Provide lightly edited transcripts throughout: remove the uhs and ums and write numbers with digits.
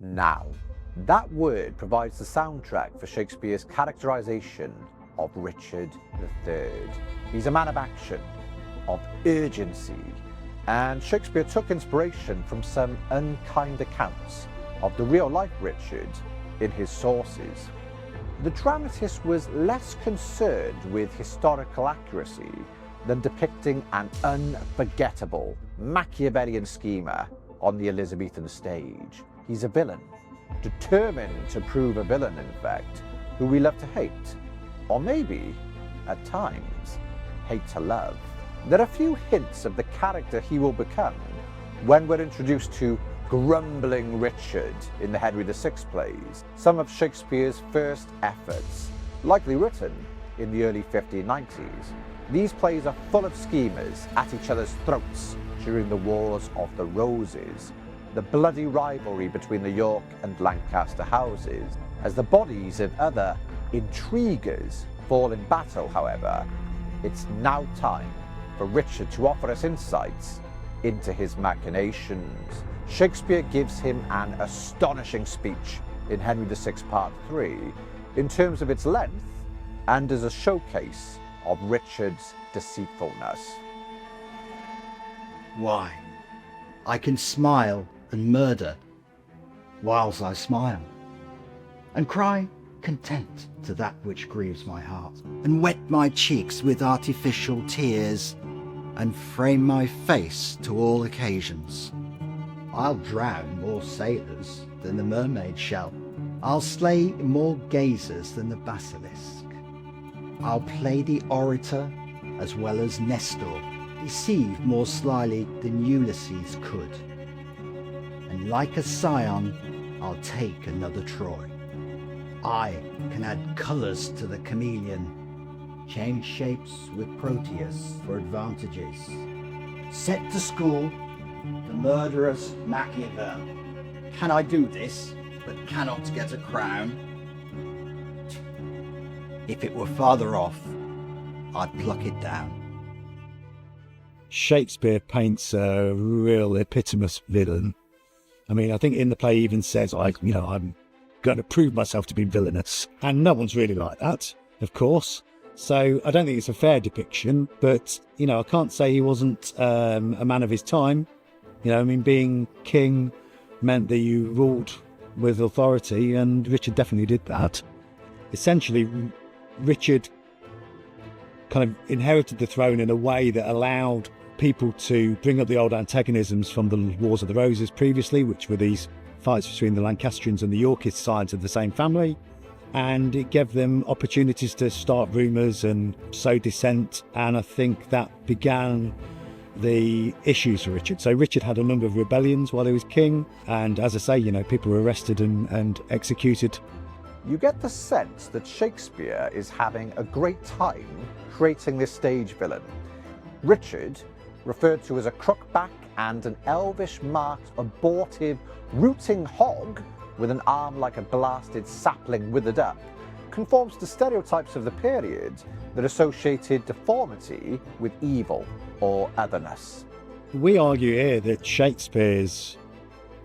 Now, that word provides the soundtrack for Shakespeare's characterization of Richard III. He's a man of action, of urgency, and Shakespeare took inspiration from some unkind accounts of the real-life Richard in his sources. The dramatist was less concerned with historical accuracy than depicting an unforgettable Machiavellian schemer on the Elizabethan stage. He's a villain, determined to prove a villain, in fact, who we love to hate, or maybe, at times, hate to love. There are few hints of the character he will become when we're introduced to grumbling Richard in the Henry VI plays, some of Shakespeare's first efforts, likely written in the early 1590s. These plays are full of schemers at each other's throats during the Wars of the Roses, the bloody rivalry between the York and Lancaster houses. As the bodies of other intriguers fall in battle, however, it's now time for Richard to offer us insights into his machinations. Shakespeare gives him an astonishing speech in Henry VI Part 3 in terms of its length and as a showcase of Richard's deceitfulness. Why, I can smile and murder whiles I smile, and cry content to that which grieves my heart, and wet my cheeks with artificial tears, and frame my face to all occasions. I'll drown more sailors than the mermaid shall. I'll slay more gazers than the basilisk. I'll play the orator as well as Nestor, deceive more slyly than Ulysses could. And like a scion, I'll take another Troy. I can add colours to the chameleon, change shapes with Proteus for advantages, set to school the murderous Machiavel. Can I do this, but cannot get a crown? If it were farther off, I'd pluck it down. Shakespeare paints a real epitomous villain. I mean, I think in the play he even says, I'm going to prove myself to be villainous. And no one's really like that, of course. So I don't think it's a fair depiction, but, I can't say he wasn't a man of his time. Being king meant that you ruled with authority, and Richard definitely did that. Essentially, Richard kind of inherited the throne in a way that allowed people to bring up the old antagonisms from the Wars of the Roses previously, which were these fights between the Lancastrians and the Yorkist sides of the same family. And it gave them opportunities to start rumours and sow dissent. And I think that began the issues for Richard. So Richard had a number of rebellions while he was king. And as I say, people were arrested and executed. You get the sense that Shakespeare is having a great time creating this stage villain. Richard, referred to as a crookback and an elvish-marked, abortive, rooting hog with an arm like a blasted sapling withered up, conforms to stereotypes of the period that associated deformity with evil or otherness. We argue here that Shakespeare's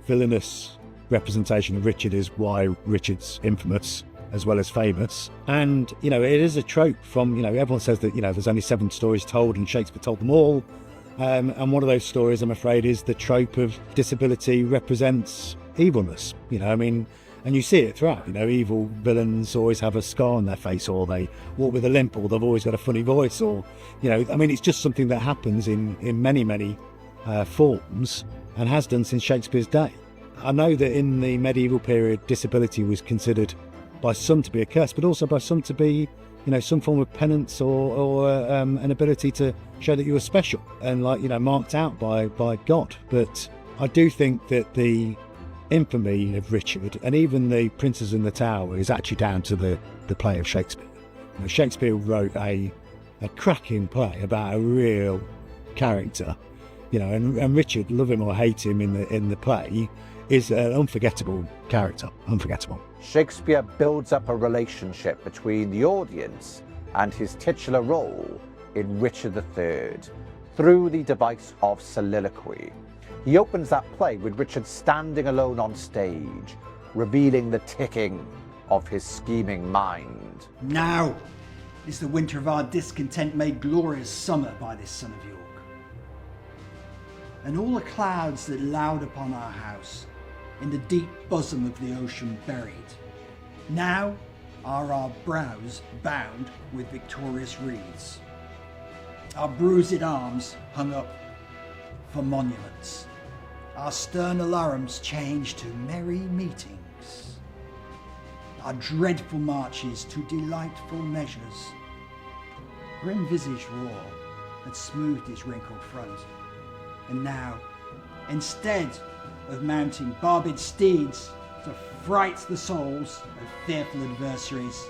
villainous representation of Richard is why Richard's infamous as well as famous. And, it is a trope from, everyone says that, there's only 7 stories told and Shakespeare told them all. And one of those stories, I'm afraid, is the trope of disability represents evilness, and you see it throughout, evil villains always have a scar on their face, or they walk with a limp, or they've always got a funny voice, or, it's just something that happens in many, many forms and has done since Shakespeare's day. I know that in the medieval period, disability was considered by some to be a curse, but also by some to be, some form of penance or an ability to show that you were special and marked out by God. But I do think that the infamy of Richard and even the Princes in the Tower is actually down to the play of Shakespeare. Shakespeare wrote a cracking play about a real character, and Richard, love him or hate him in the play, is an unforgettable character, unforgettable. Shakespeare builds up a relationship between the audience and his titular role in Richard III through the device of soliloquy. He opens that play with Richard standing alone on stage, revealing the ticking of his scheming mind. Now is the winter of our discontent made glorious summer by this son of York. And all the clouds that loud upon our house, in the deep bosom of the ocean buried, now are our brows bound with victorious wreaths, our bruised arms hung up for monuments, our stern alarums changed to merry meetings, our dreadful marches to delightful measures. Grim-visaged war had smoothed his wrinkled front, and now, instead of mounting barbed steeds to fright the souls of fearful adversaries,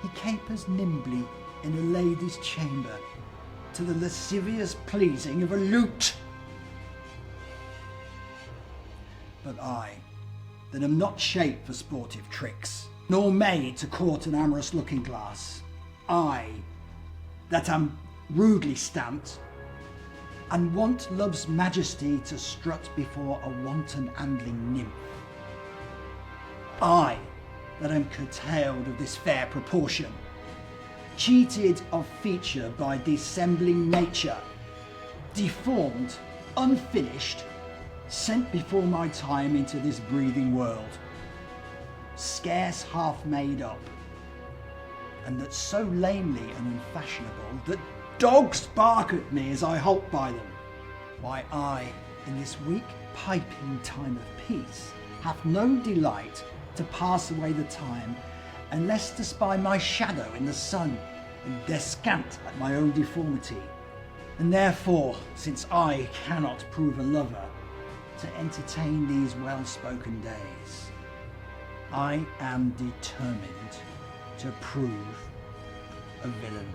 he capers nimbly in a lady's chamber to the lascivious pleasing of a lute. But I, that am not shaped for sportive tricks, nor made to court an amorous looking glass, I, that am rudely stamped, and want love's majesty to strut before a wanton andling nymph, I, that am curtailed of this fair proportion, cheated of feature by dissembling nature, deformed, unfinished, sent before my time into this breathing world, scarce half made up, and that so lamely and unfashionable that dogs bark at me as I halt by them. Why, I, in this weak piping time of peace, have no delight to pass away the time, unless to spy my shadow in the sun, and descant at my own deformity. And therefore, since I cannot prove a lover, to entertain these well-spoken days, I am determined to prove a villain.